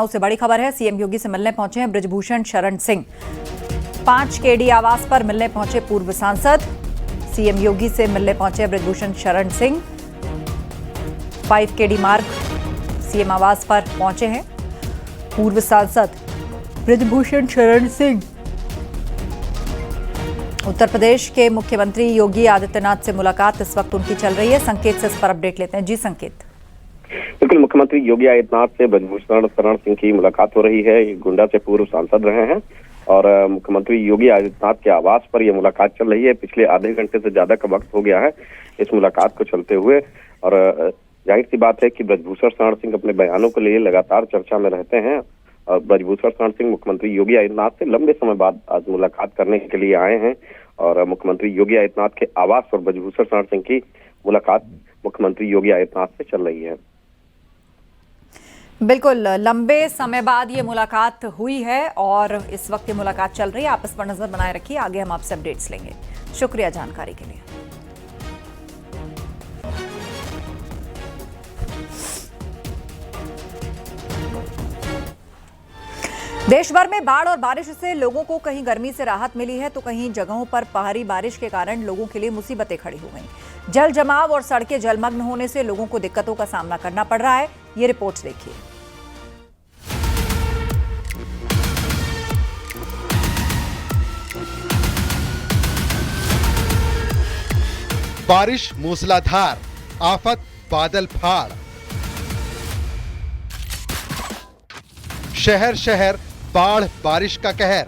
से बड़ी खबर है। सीएम योगी से मिलने पहुंचे हैं बृजभूषण शरण सिंह। 5 केडी आवास पर मिलने पहुंचे पूर्व सांसद। सीएम योगी से मिलने पहुंचे बृजभूषण शरण सिंह। 5 केडी मार्ग सीएम आवास पर पहुंचे हैं पूर्व सांसद बृजभूषण शरण सिंह। उत्तर प्रदेश के मुख्यमंत्री योगी आदित्यनाथ से मुलाकात इस वक्त उनकी चल रही है। संकेत से इस पर अपडेट लेते हैं। जी संकेत। बिल्कुल, मुख्यमंत्री योगी आदित्यनाथ से बृजभूषण शरण सिंह की मुलाकात हो रही है। गोंडा से पूर्व सांसद रहे हैं और मुख्यमंत्री योगी आदित्यनाथ के आवास पर यह मुलाकात चल रही है। पिछले आधे घंटे से ज्यादा का वक्त हो गया है इस मुलाकात को चलते हुए और जाहिर सी बात है कि बृजभूषण शरण सिंह अपने बयानों के लिए लगातार चर्चा में रहते हैं और बृजभूषण शरण सिंह मुख्यमंत्री योगी आदित्यनाथ से लंबे समय बाद आज मुलाकात करने के लिए आए हैं और मुख्यमंत्री योगी आदित्यनाथ के आवास पर बृजभूषण शरण सिंह की मुलाकात मुख्यमंत्री योगी आदित्यनाथ से चल रही है। बिल्कुल, लंबे समय बाद ये मुलाकात हुई है और इस वक्त ये मुलाकात चल रही है। आप इस पर नजर बनाए रखिए, आगे हम आपसे अपडेट्स लेंगे। शुक्रिया जानकारी के लिए। देश भर में बाढ़ और बारिश से लोगों को कहीं गर्मी से राहत मिली है तो कहीं जगहों पर भारी बारिश के कारण लोगों के लिए मुसीबतें खड़ी हो गईं। जल जमाव और सड़कें जलमग्न होने से लोगों को दिक्कतों का सामना करना पड़ रहा है। ये रिपोर्ट देखिए। बारिश मूसलाधार, आफत बादल फाड़, शहर शहर बाढ़ बारिश का कहर,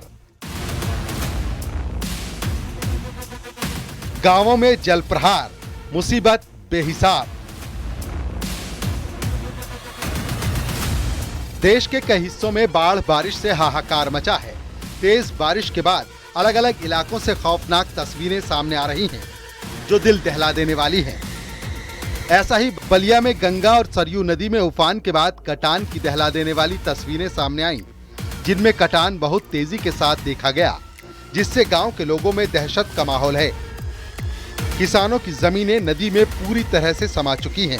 गांवों में जल प्रहार, मुसीबत बेहिसाब। देश के कई हिस्सों में बाढ़ बारिश से हाहाकार मचा है। तेज बारिश के बाद अलग अलग इलाकों से खौफनाक तस्वीरें सामने आ रही हैं जो दिल दहला देने वाली हैं। ऐसा ही बलिया में गंगा और सरयू नदी में उफान के बाद कटान की दहला देने वाली तस्वीरें सामने आईं, जिनमें कटान बहुत तेजी के साथ देखा गया, जिससे गांव के लोगों में दहशत का माहौल है। किसानों की जमीनें नदी में पूरी तरह से समा चुकी हैं।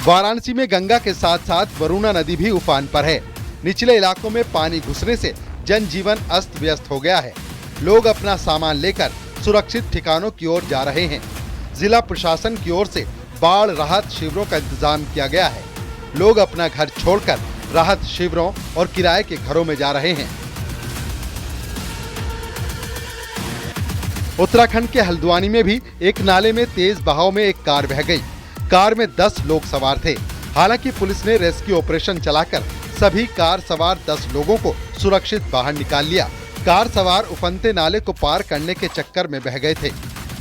वाराणसी में गंगा के साथ साथ वरुणा नदी भी उफान पर है। निचले इलाकों में पानी घुसने से जनजीवन अस्त व्यस्त हो गया है। लोग अपना सामान लेकर सुरक्षित ठिकानों की ओर जा रहे हैं। जिला प्रशासन की ओर से बाढ़ राहत शिविरों का इंतजाम किया गया है। लोग अपना घर छोड़कर राहत शिविरों और किराए के घरों में जा रहे हैं। उत्तराखंड के हल्द्वानी में भी एक नाले में तेज बहाव में एक कार बह गई। कार में 10 लोग सवार थे। हालांकि पुलिस ने रेस्क्यू ऑपरेशन चलाकर सभी कार सवार 10 लोगों को सुरक्षित बाहर निकाल लिया। कार सवार उफनते नाले को पार करने के चक्कर में बह गए थे,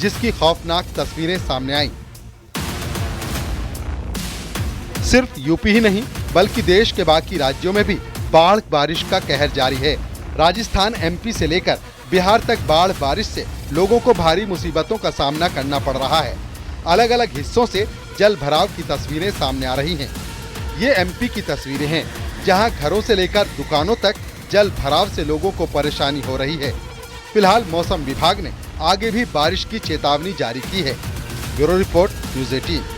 जिसकी खौफनाक तस्वीरें सामने आईं। सिर्फ यूपी ही नहीं बल्कि देश के बाकी राज्यों में भी बाढ़ बारिश का कहर जारी है। राजस्थान, एमपी से लेकर बिहार तक बाढ़ बारिश से लोगों को भारी मुसीबतों का सामना करना पड़ रहा है। अलग अलग हिस्सों से जल भराव की तस्वीरें सामने आ रही हैं। ये एमपी की तस्वीरें हैं, जहां घरों से लेकर दुकानों तक जल भराव से लोगों को परेशानी हो रही है। फिलहाल मौसम विभाग ने आगे भी बारिश की चेतावनी जारी की है। Bureau report, news 18।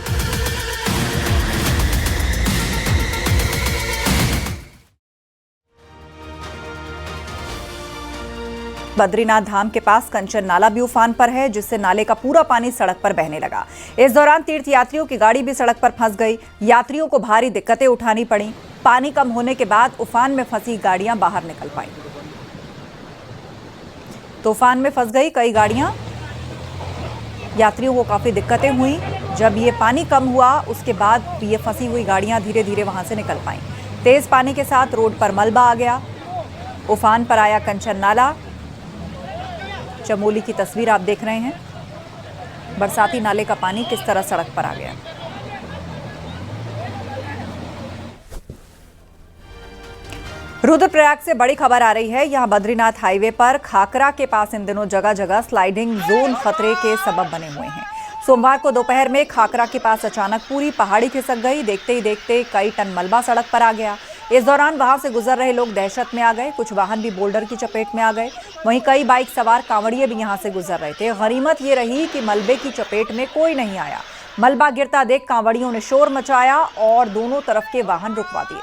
बद्रीनाथ धाम के पास कंचन नाला भी उफान पर है, जिससे नाले का पूरा पानी सड़क पर बहने लगा। इस दौरान तीर्थयात्रियों की गाड़ी भी सड़क पर फंस गई। यात्रियों को भारी दिक्कतें उठानी पड़ी। पानी कम होने के बाद उफान में फंसी गाड़ियां बाहर निकल पाईं। तूफान में फंस गई कई गाड़ियां। यात्रियों को काफी दिक्कतें हुई। जब ये पानी कम हुआ उसके बाद ये फंसी हुई गाड़ियां धीरे धीरे वहां से निकल पाईं। तेज पानी के साथ रोड पर मलबा आ गया। उफान पर आया कंचन नाला। चमोली की तस्वीर आप देख रहे हैं। बरसाती नाले का पानी किस तरह सड़क पर आ गया। रुद्रप्रयाग से बड़ी खबर आ रही है। यहां बद्रीनाथ हाईवे पर खाकरा के पास इन दिनों जगह जगह स्लाइडिंग जोन खतरे के सबब बने हुए हैं। सोमवार को दोपहर में खाकरा के पास अचानक पूरी पहाड़ी खिसक गई। देखते ही देखते कई टन मलबा सड़क पर आ गया। इस दौरान वहां से गुजर रहे लोग दहशत में आ गए। कुछ वाहन भी बोल्डर की चपेट में आ गए। वहीं कई बाइक सवार कांवड़िए भी यहां से गुजर रहे थे। गनीमत ये रही कि मलबे की चपेट में कोई नहीं आया। मलबा गिरता देख कांवड़ियों ने शोर मचाया और दोनों तरफ के वाहन रुकवा दिए।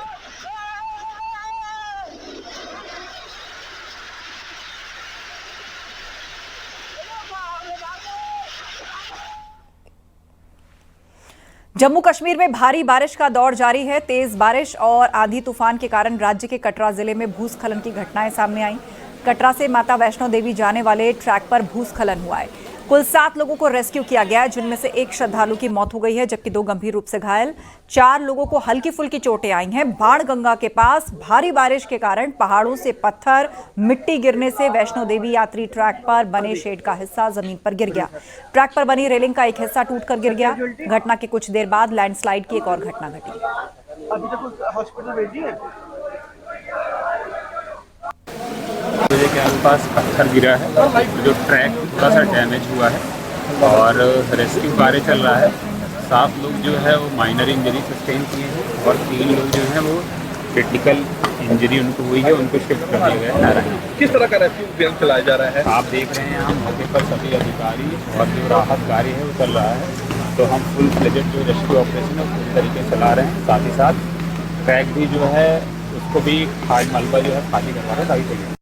जम्मू कश्मीर में भारी बारिश का दौर जारी है। तेज बारिश और आंधी तूफान के कारण राज्य के कटरा जिले में भूस्खलन की घटनाएं सामने आई। कटरा से माता वैष्णो देवी जाने वाले ट्रैक पर भूस्खलन हुआ है। कुल 7 लोगों को रेस्क्यू किया गया है, जिनमें से एक श्रद्धालु की मौत हो गई है, जबकि 2 गंभीर रूप से घायल। 4 लोगों को हल्की फुल्की चोटें आई हैं। बाणगंगा के पास भारी बारिश के कारण पहाड़ों से पत्थर मिट्टी गिरने से वैष्णो देवी यात्री ट्रैक पर बने शेड का हिस्सा जमीन पर गिर गया। ट्रैक पर बनी रेलिंग का एक हिस्सा टूटकर गिर गया। घटना के कुछ देर बाद लैंडस्लाइड की एक और घटना घटी। मुझे के आसपास पत्थर गिरा है, जो ट्रैक थोड़ा सा डैमेज हुआ है और रेस्क्यू कार्य चल रहा है। 7 लोग जो है वो माइनर इंजरी सस्टेन किए हैं और 3 लोग जो है वो क्रिटिकल इंजरी उनको हुई है, उनको शिफ्ट कर दिया गया है नारायण। किस तरह का रेस्क्यू अभियान चलाया जा रहा है? आप देख रहे हैं यहाँ मौके पर सभी अधिकारी और जो राहत कार्य है वो चल रहा है। तो हम फुल फ्लेजेड जो रेस्क्यू ऑपरेशन है पूरी तरीके से चला रहे हैं। साथ ही साथ ट्रैक भी जो है उसको भी खाद मलबा जो है खाली करवा रहे हैं ताकि।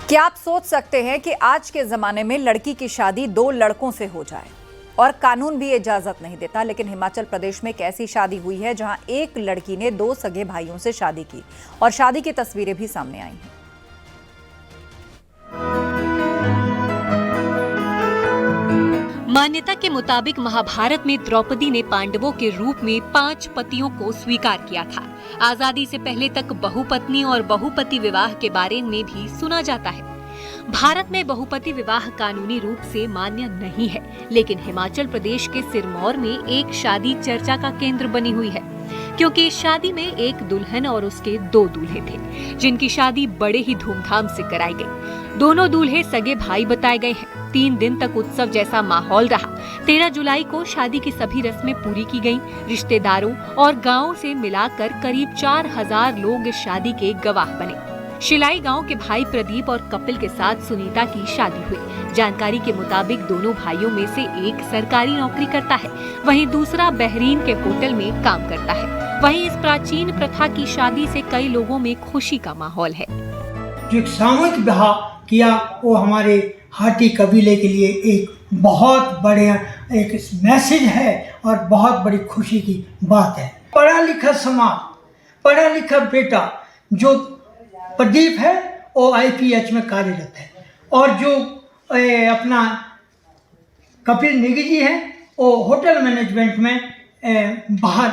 क्या आप सोच सकते हैं कि आज के जमाने में लड़की की शादी 2 लड़कों से हो जाए और कानून भी इजाजत नहीं देता, लेकिन हिमाचल प्रदेश में एक ऐसी शादी हुई है जहां एक लड़की ने 2 सगे भाइयों से शादी की और शादी की तस्वीरें भी सामने आई हैं। मान्यता के मुताबिक महाभारत में द्रौपदी ने पांडवों के रूप में 5 पतियों को स्वीकार किया था। आजादी से पहले तक बहुपत्नी और बहुपति विवाह के बारे में भी सुना जाता है। भारत में बहुपति विवाह कानूनी रूप से मान्य नहीं है, लेकिन हिमाचल प्रदेश के सिरमौर में एक शादी चर्चा का केंद्र बनी हुई है, क्योंकि इस शादी में एक दुल्हन और उसके 2 दूल्हे थे, जिनकी शादी बड़े ही धूमधाम से कराई गई। दोनों दूल्हे सगे भाई बताए गए हैं। 3 दिन तक उत्सव जैसा माहौल रहा। 13 जुलाई को शादी की सभी रस्में पूरी की गईं। रिश्तेदारों और गांवों से मिलाकर करीब 4000 लोग इस शादी के गवाह बने। शिलाई गांव के भाई प्रदीप और कपिल के साथ सुनीता की शादी हुई। जानकारी के मुताबिक दोनों भाइयों में से एक सरकारी नौकरी करता है, वहीं दूसरा बहरीन के होटल में काम करता है। वहीं इस प्राचीन प्रथा की शादी से कई लोगों में खुशी का माहौल है। जो एक सामूहिक विवाह किया वो हमारे हाटी कबीले के लिए एक बहुत बड़े एक मैसेज है और बहुत बड़ी खुशी की बात है। पढ़ा लिखा समाज, पढ़ा लिखा बेटा जो प्रदीप है वो IPH में कार्यरत है और जो अपना कपिल नेगी जी है वो होटल मैनेजमेंट में बाहर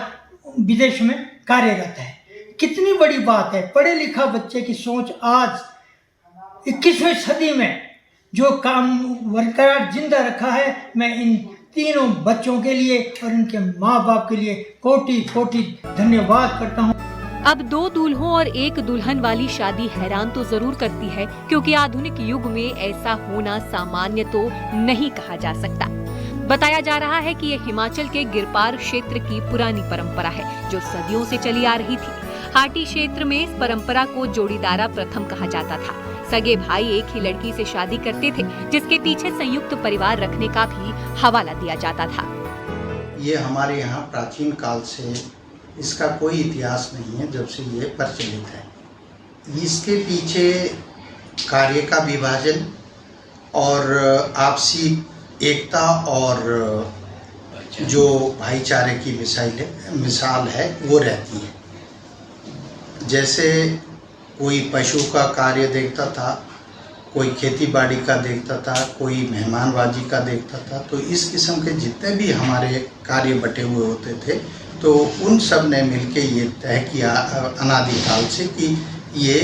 विदेश में कार्यरत है। कितनी बड़ी बात है। पढ़े लिखा बच्चे की सोच आज 21वीं सदी में जो काम बरकरार जिंदा रखा है। मैं इन तीनों बच्चों के लिए और इनके माँ बाप के लिए कोटि कोटि धन्यवाद करता हूँ। अब 2 दूल्हों और 1 दुल्हन वाली शादी हैरान तो जरूर करती है, क्योंकि आधुनिक युग में ऐसा होना सामान्य तो नहीं कहा जा सकता। बताया जा रहा है कि ये हिमाचल के गिरपार क्षेत्र की पुरानी परंपरा है, जो सदियों से चली आ रही थी। हाटी क्षेत्र में इस परंपरा को जोड़ीदारा प्रथम कहा जाता था। सगे भाई एक ही लड़की से शादी करते थे, जिसके पीछे संयुक्त परिवार रखने का भी हवाला दिया जाता था। ये हमारे यहाँ प्राचीन काल से इसका कोई इतिहास नहीं है, जब से ये प्रचलित है। इसके पीछे कार्य का विभाजन और आपसी एकता और जो भाईचारे की मिसाल है वो रहती है। जैसे कोई पशु का कार्य देखता था, कोई खेती बाड़ी का देखता था, कोई मेहमानबाजी का देखता था, तो इस किस्म के जितने भी हमारे कार्य बटे हुए होते थे, तो उन सब ने मिलके ये तय किया अनादिकाल से कि ये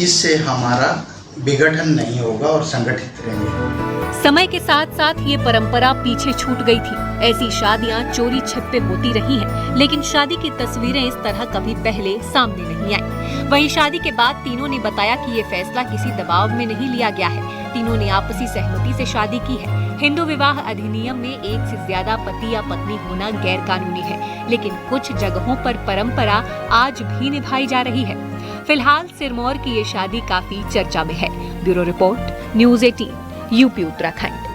इससे हमारा विघटन नहीं होगा और संगठित रहेंगे। समय के साथ साथ ये परंपरा पीछे छूट गई थी। ऐसी शादियां चोरी छिपे होती रही हैं, लेकिन शादी की तस्वीरें इस तरह कभी पहले सामने नहीं आई। वहीं शादी के बाद तीनों ने बताया कि ये फैसला किसी दबाव में नहीं लिया गया है। तीनों ने आपसी सहमति से शादी की है। हिंदू विवाह अधिनियम में 1 से ज्यादा पति या पत्नी होना गैर कानूनी है, लेकिन कुछ जगहों पर परंपरा आज भी निभाई जा रही है। फिलहाल सिरमौर की ये शादी काफी चर्चा में है। Bureau report, news 18, UP Uttarakhand.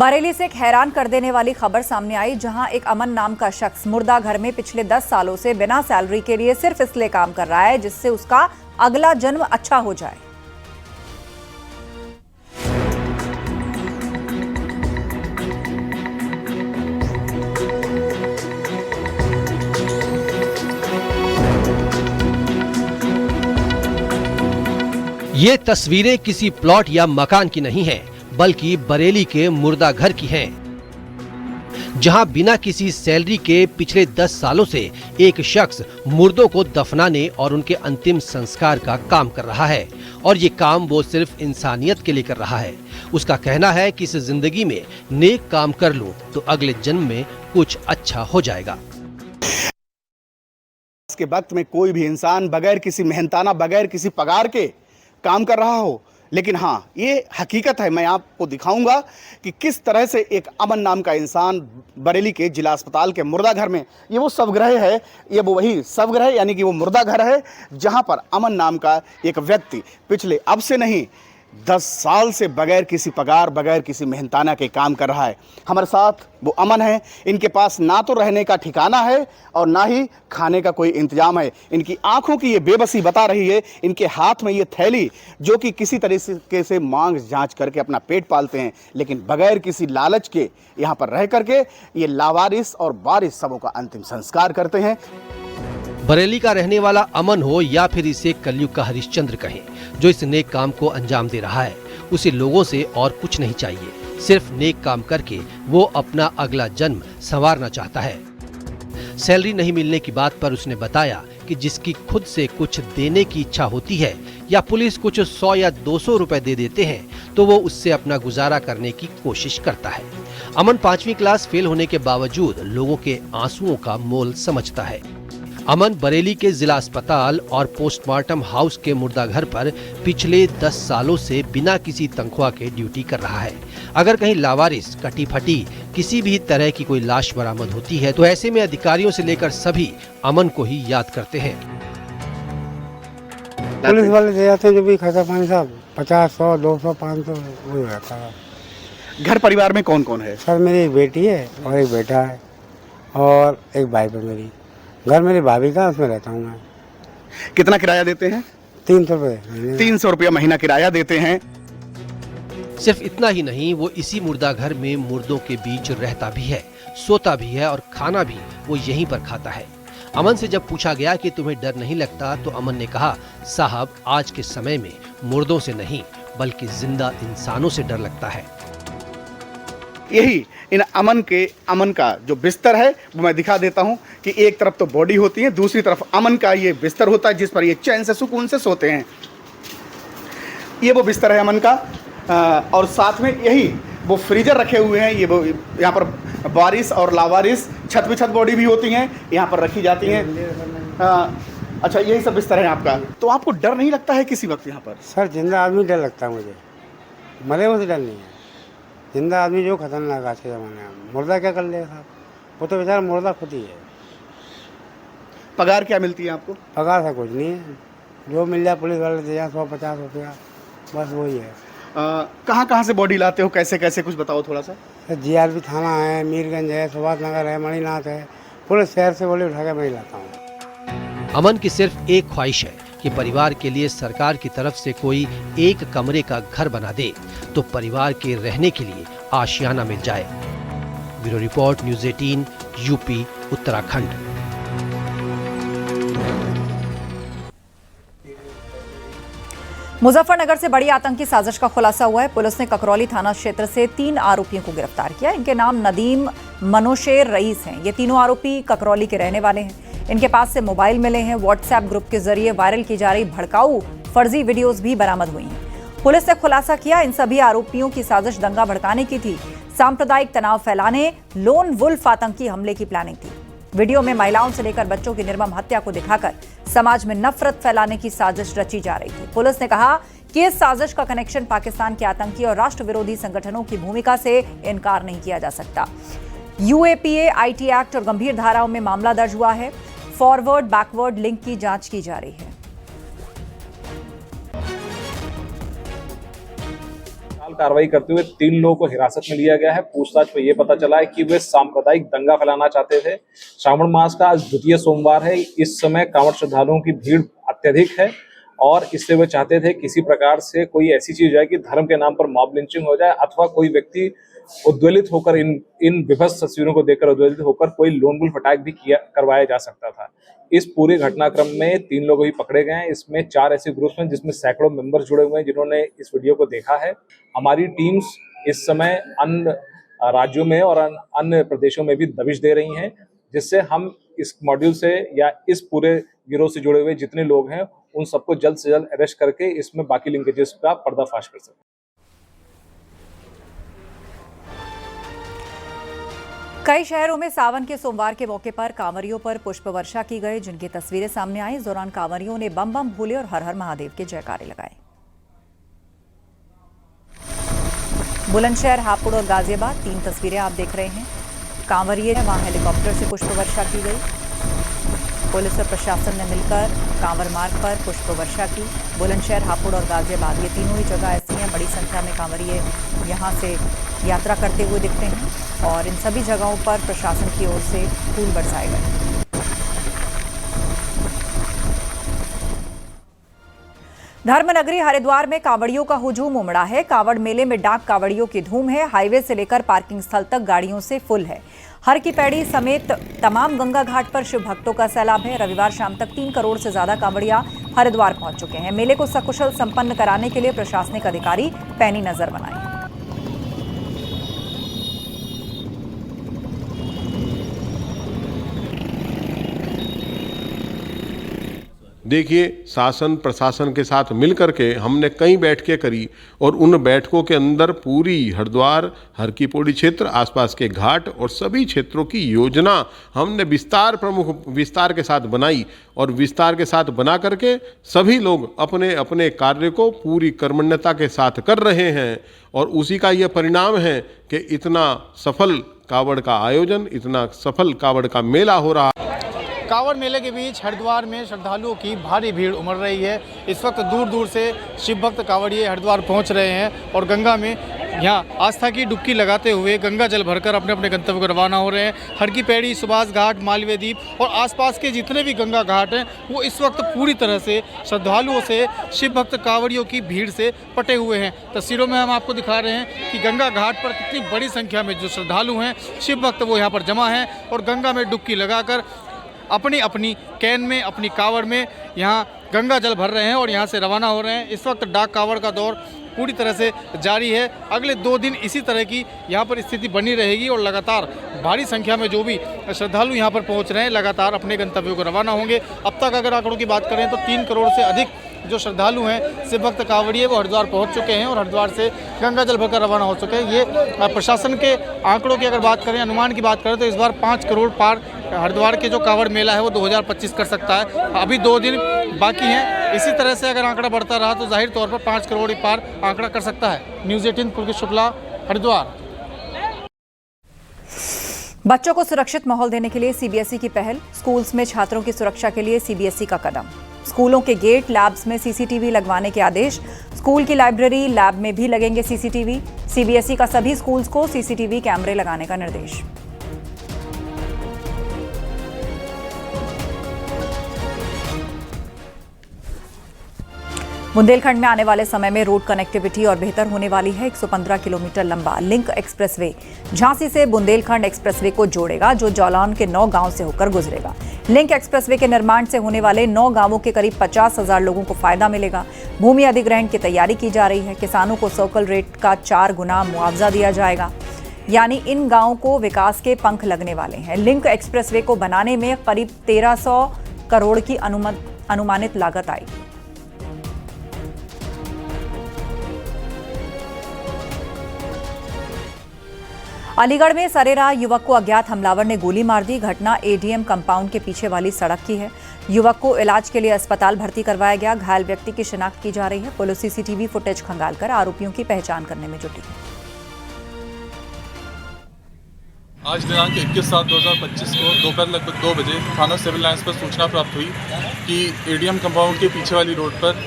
Bareilly से एक हैरान कर देने वाली खबर सामने आई, जहां एक अमन नाम का शख्स मुर्दा घर में पिछले 10 सालों से बिना सैलरी के लिए सिर्फ इसलिए काम कर रहा है जिससे उसका अगला जन्म अच्छा हो जाए। ये तस्वीरें किसी प्लॉट या मकान की नहीं हैं, बल्कि बरेली के मुर्दा घर की हैं, जहां बिना किसी सैलरी के पिछले 10 सालों से एक शख्स मुर्दों को दफनाने और उनके अंतिम संस्कार का काम कर रहा है। और ये काम वो सिर्फ इंसानियत के लिए कर रहा है। उसका कहना है कि इस जिंदगी में नेक काम कर लूं तो अगले जन्म में कुछ अच्छा हो जाएगा। के वक्त में कोई भी इंसान बगैर किसी मेहनताना, बगैर किसी पगार के काम कर रहा हो, लेकिन हाँ, ये हकीकत है। मैं आपको दिखाऊंगा कि किस तरह से एक अमन नाम का इंसान बरेली के जिला अस्पताल के मुर्दा घर में, ये वो शवगृह है, ये वो वही शवगृह यानी कि वो मुर्दा घर है जहां पर अमन नाम का एक व्यक्ति पिछले अब से नहीं 10 साल से बगैर किसी पगार, बगैर किसी मेहनताना के काम कर रहा है। हमारे साथ वो अमन है। इनके पास ना तो रहने का ठिकाना है और ना ही खाने का कोई इंतजाम है। इनकी आंखों की ये बेबसी बता रही है। इनके हाथ में ये थैली, जो कि किसी तरीके से मांग जांच करके अपना पेट पालते हैं, लेकिन बगैर किसी लालच के यहाँ पर रह करके ये लावारिस और वारिस सबों का अंतिम संस्कार करते हैं। बरेली का रहने वाला अमन हो या फिर इसे कलयुग का हरिश्चंद्र कहें, जो इस नेक काम को अंजाम दे रहा है, उसे लोगों से और कुछ नहीं चाहिए। सिर्फ नेक काम करके वो अपना अगला जन्म संवारना चाहता है। सैलरी नहीं मिलने की बात पर उसने बताया कि जिसकी खुद से कुछ देने की इच्छा होती है या पुलिस कुछ 100 या 200 रुपए दे देते हैं तो वो उससे अपना गुजारा करने की कोशिश करता है। अमन 5वीं क्लास फेल होने के बावजूद लोगों के आंसुओं का मोल समझता है। अमन बरेली के जिला अस्पताल और पोस्टमार्टम हाउस के मुर्दा घर पर पिछले 10 सालों से बिना किसी तनख्वाह के ड्यूटी कर रहा है। अगर कहीं लावारिस, कटी फटी किसी भी तरह की कोई लाश बरामद होती है तो ऐसे में अधिकारियों से लेकर सभी अमन को ही याद करते हैं। पुलिस वाले दे जाते हैं जो भी खर्चा पानी साहब, 50, 100, 200, 500 वो रहता है। घर परिवार में कौन कौन है? सर मेरी एक बेटी है और एक बेटा है और एक भाई है मेरी। घर मेरी भाभी का, उसमें रहता हूँ मैं। कितना किराया देते हैं? 300 रुपये। 300 रुपया महीना किराया देते हैं। सिर्फ इतना ही नहीं, वो इसी मुर्दा घर में मुर्दों के बीच रहता भी है, सोता भी है और खाना भी वो यहीं पर खाता है। अमन से जब पूछा गया कि तुम्हें डर नहीं लगता तो अमन ने कहा, साहब आज के समय में मुर्दों से नहीं बल्कि जिंदा इंसानों से डर लगता है। यही इन अमन का जो बिस्तर है वो मैं दिखा देता हूं कि एक तरफ तो बॉडी होती है, दूसरी तरफ अमन का ये बिस्तर होता है जिस पर ये चैन से सुकून से सोते हैं। ये वो बिस्तर है अमन का। और साथ में यही वो फ्रीजर रखे हुए हैं। ये वो यहाँ पर वारिस और लावारिस छत पे छत बॉडी भी होती हैं, यहाँ पर रखी जाती हैं। अच्छा, यही सब बिस्तर है आपका। तो आपको डर नहीं लगता है किसी वक्त यहाँ पर? सर जिंदा आदमी डर लगता है मुझे, मरे हुए से डर नहीं है। जिंदा आदमी जो खतरनाक आज के ज़माने में, मुर्दा क्या कर लेगा साहब? वो तो बेचारा मुर्दा खुद ही है। पगार क्या मिलती है आपको? पगार सा कुछ नहीं है, जो मिल जाए पुलिस वाले दे जाए 100-50 रुपया, बस वही है। कहाँ से बॉडी लाते हो, कैसे कैसे, कुछ बताओ थोड़ा सा। GRP थाना है, मीरगंज है, सुभाष नगर है, मणिनाथ है, पूरे शहर से बॉडी उठा के मैं लाता हूँ। अमन की सिर्फ एक ख्वाहिश है कि परिवार के लिए सरकार की तरफ से कोई एक कमरे का घर बना दे तो परिवार के रहने के लिए आशियाना मिल जाए। Bureau report, news 18, UP, Uttarakhand. Muzaffarnagar से बड़ी आतंकी साजिश का खुलासा हुआ है। पुलिस ने ककरौली थाना क्षेत्र से 3 आरोपियों को गिरफ्तार किया। इनके नाम नदीम, मनोशेर, रईस हैं। ये तीनों आरोपी ककरौली के रहने वाले हैं। इनके पास से मोबाइल मिले हैं। व्हाट्सएप ग्रुप के जरिए वायरल की जा रही भड़काऊ फर्जी वीडियोस भी बरामद हुई हैं। पुलिस ने खुलासा किया, इन सभी आरोपियों की साजिश दंगा भड़काने की थी। सांप्रदायिक तनाव फैलाने, लोन वुल्फ आतंकी हमले की प्लानिंग थी। वीडियो में महिलाओं से लेकर बच्चों की निर्मम हत्या को दिखाकर समाज में नफरत फैलाने की साजिश रची जा रही थी। पुलिस ने कहा कि इस साजिश का कनेक्शन पाकिस्तान के आतंकी और राष्ट्र विरोधी संगठनों की भूमिका से इनकार नहीं किया जा सकता। UAPA, IT एक्ट और गंभीर धाराओं में मामला दर्ज हुआ है। फॉरवर्ड बैकवर्ड लिंक की जांच की जा रही है। की कार्रवाई करते हुए 3 लोगों को हिरासत में लिया गया है। पूछताछ में ये पता चला है कि वे सांप्रदायिक दंगा फैलाना चाहते थे। श्रावण मास का आज द्वितीय सोमवार है। इस समय कांवड़ श्रद्धालुओं की भीड़ अत्यधिक है और इससे वे चाहते थे किसी प्रकार से कोई ऐसी चीज है कि धर्म के नाम पर मॉब लिंचिंग हो जाए अथवा कोई व्यक्ति उद्वेलित होकर इन विभत्स तस्वीरों को देखकर उद्वेलित होकर कोई लोन वुल्फ अटैक भी करवाया जा सकता था। इस पूरे घटनाक्रम में 3 लोग भी पकड़े गए हैं। इसमें 4 ऐसे ग्रुप्स हैं जिसमें सैकड़ों मेंबर्स जुड़े हुए हैं जिन्होंने इस वीडियो को देखा है। हमारी टीम्स इस समय अन्य राज्यों में और अन्य प्रदेशों में भी दबिश दे रही हैं, जिससे हम इस मॉड्यूल से या इस पूरे गिरोह से जुड़े हुए जितने लोग हैं उन सबको जल्द से जल्द अरेस्ट करके इसमें बाकी लिंकेजेस का पर्दाफाश कर सकते हैं। कई शहरों में सावन के सोमवार के मौके पर कांवरियों पर पुष्प वर्षा की गई, जिनकी तस्वीरें सामने आई। इस दौरान कांवरियों ने बम बम भोले और हर हर महादेव के जयकारे लगाए। बुलंदशहर, हापुड़ और गाजियाबाद 3 तस्वीरें आप देख रहे हैं। कांवरिये वहां हेलीकॉप्टर से पुष्प वर्षा की गई। पुलिस और प्रशासन ने मिलकर कांवर मार्ग पर पुष्प वर्षा की। बुलंदशहर, हापुड़ और गाजियाबाद ये तीनों ही जगह ऐसी हैं, बड़ी संख्या में कांवरिये यहां से यात्रा करते हुए दिखते हैं और इन सभी जगहों पर प्रशासन की ओर से फूल बरसाए गए। धर्मनगरी हरिद्वार में कांवड़ियों का हुजूम उमड़ा है। कांवड़ मेले में डाक कांवड़ियों की धूम है। हाईवे से लेकर पार्किंग स्थल तक गाड़ियों से फुल है। हर की पैड़ी समेत तमाम गंगा घाट पर शिव भक्तों का सैलाब है। रविवार शाम तक 3 करोड़ से ज्यादा कांवड़िया हरिद्वार पहुंच चुके हैं। मेले को सकुशल संपन्न कराने के लिए प्रशासनिक अधिकारी पैनी नजर बनाए। देखिए, शासन प्रशासन के साथ मिलकर के हमने कई बैठकें करी और उन बैठकों के अंदर पूरी हरिद्वार, हर की पौड़ी क्षेत्र, आसपास के घाट और सभी क्षेत्रों की योजना हमने विस्तार के साथ बनाई और विस्तार के साथ बना करके सभी लोग अपने अपने कार्य को पूरी कर्मण्यता के साथ कर रहे हैं और उसी का यह परिणाम है कि इतना सफल कावड़ का आयोजन, इतना सफल कावड़ का मेला हो रहा है। कांवड़ मेले के बीच हरिद्वार में श्रद्धालुओं की भारी भीड़ उमड़ रही है। इस वक्त दूर दूर से शिव भक्त कांवड़िए हरिद्वार पहुंच रहे हैं और गंगा में यहाँ आस्था की डुबकी लगाते हुए गंगा जल भरकर अपने अपने गंतव्य को रवाना हो रहे हैं। हर की पैड़ी, सुभाष घाट, मालवीय द्वीप और आसपास के जितने भी गंगा घाट हैं वो इस वक्त पूरी तरह से श्रद्धालुओं से, शिव भक्त कांवड़ियों की भीड़ से पटे हुए हैं। तस्वीरों में हम आपको दिखा रहे हैं कि गंगा घाट पर कितनी बड़ी संख्या में जो श्रद्धालु हैं, शिव भक्त, वो यहाँ पर जमा हैं और गंगा में डुबकी लगाकर अपनी अपनी कैन में, अपनी कावड़ में यहाँ गंगा जल भर रहे हैं और यहाँ से रवाना हो रहे हैं। इस वक्त डाक कावड़ का दौर पूरी तरह से जारी है। अगले 2 दिन इसी तरह की यहाँ पर स्थिति बनी रहेगी और लगातार भारी संख्या में जो भी श्रद्धालु यहाँ पर पहुँच रहे हैं लगातार अपने गंतव्यों को रवाना होंगे। अब तक अगर आंकड़ों की बात करें तो 3 करोड़ से अधिक जो श्रद्धालु हैं, शिव भक्त कांवड़िए, वो हरिद्वार पहुंच चुके हैं और हरिद्वार से गंगा जल भरकर रवाना हो चुके हैं। ये प्रशासन के आंकड़ों की अगर बात करें, अनुमान की बात करें तो इस बार 5 करोड़ पार हरिद्वार के जो कांवड़ मेला है वो 2025 कर सकता है। अभी 2 दिन बाकी हैं। इसी तरह से अगर आंकड़ा बढ़ता रहा तो जाहिर तौर पर 5 करोड़ पार आंकड़ा कर सकता है। न्यूज़ 18 पुलकित शुक्ला, हरिद्वार। बच्चों को सुरक्षित माहौल देने के लिए सीबीएसई की पहल। स्कूल्स में छात्रों की सुरक्षा के लिए सीबीएसई का कदम। स्कूलों के गेट, लैब्स में सीसीटीवी लगवाने के आदेश। स्कूल की लाइब्रेरी, लैब में भी लगेंगे सीसीटीवी। सीबीएसई का सभी स्कूल्स को सीसीटीवी कैमरे लगाने का निर्देश। बुंदेलखंड में आने वाले समय में रोड कनेक्टिविटी और बेहतर होने वाली है। 115 किलोमीटर लंबा लिंक एक्सप्रेसवे झांसी से बुंदेलखंड एक्सप्रेसवे को जोड़ेगा, जो जालौन के 9 गांव से होकर गुजरेगा। लिंक एक्सप्रेसवे के निर्माण से होने वाले 9 गांवों के करीब 50,000 लोगों को फायदा मिलेगा। भूमि अधिग्रहण की तैयारी की जा रही है। किसानों को सर्कल रेट का 4 गुना मुआवजा दिया जाएगा, यानी इन गांवों को विकास के पंख लगने वाले हैं। लिंक एक्सप्रेसवे को बनाने में करीब 1300 करोड़ की अनुमानित लागत आएगी। अलीगढ़ में सरेरा युवक को अज्ञात हमलावर ने गोली मार दी। घटना एडीएम कंपाउंड के पीछे वाली सड़क की है। युवक को इलाज के लिए अस्पताल भर्ती करवाया गया। घायल व्यक्ति की शिनाख्त की जा रही है। पुलिस सीसीटीवी फुटेज खंगालकर आरोपियों की पहचान करने में जुटी है। आज दिनांक 21/7/2025 को दोपहर लगभग 2 बजे थाना सिविल लाइंस पर सूचना प्राप्त हुई कि एडीएम कंपाउंड के पीछे वाली रोड पर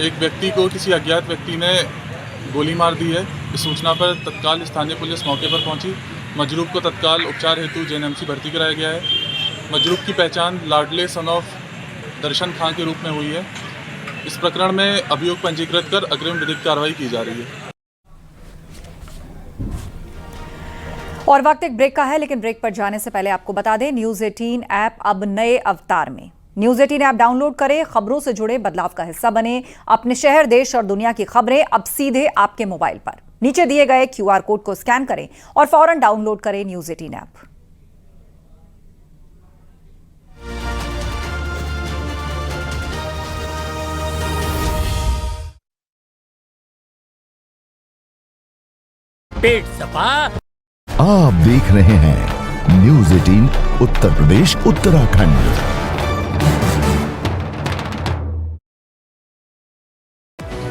एक व्यक्ति को किसी अज्ञात व्यक्ति ने गोली मार दी है। इस सूचना पर तत्काल स्थानीय पुलिस मौके पर पहुंची। मजरूब को तत्काल उपचार हेतु जेएनएमसी भर्ती कराया गया है। मजरूब की पहचान लाडले सन ऑफ दर्शन खां के रूप में हुई है। इस प्रकरण में अभियोग पंजीकृत कर अग्रिम विधिक कार्रवाई की जा रही है। और वक्त एक ब्रेक का है, लेकिन ब्रेक पर जाने से पहले आपको बता दें, न्यूज 18 ऐप अब नए अवतार में। न्यूज 18 ऐप डाउनलोड करें, खबरों से जुड़े बदलाव का हिस्सा बने। अपने शहर, देश और दुनिया की खबरें अब सीधे आपके मोबाइल पर। नीचे दिए गए QR कोड को स्कैन करें और फौरन डाउनलोड करें न्यूज 18 ऐप। पेट सपा। आप देख रहे हैं न्यूज 18 उत्तर प्रदेश उत्तराखंड।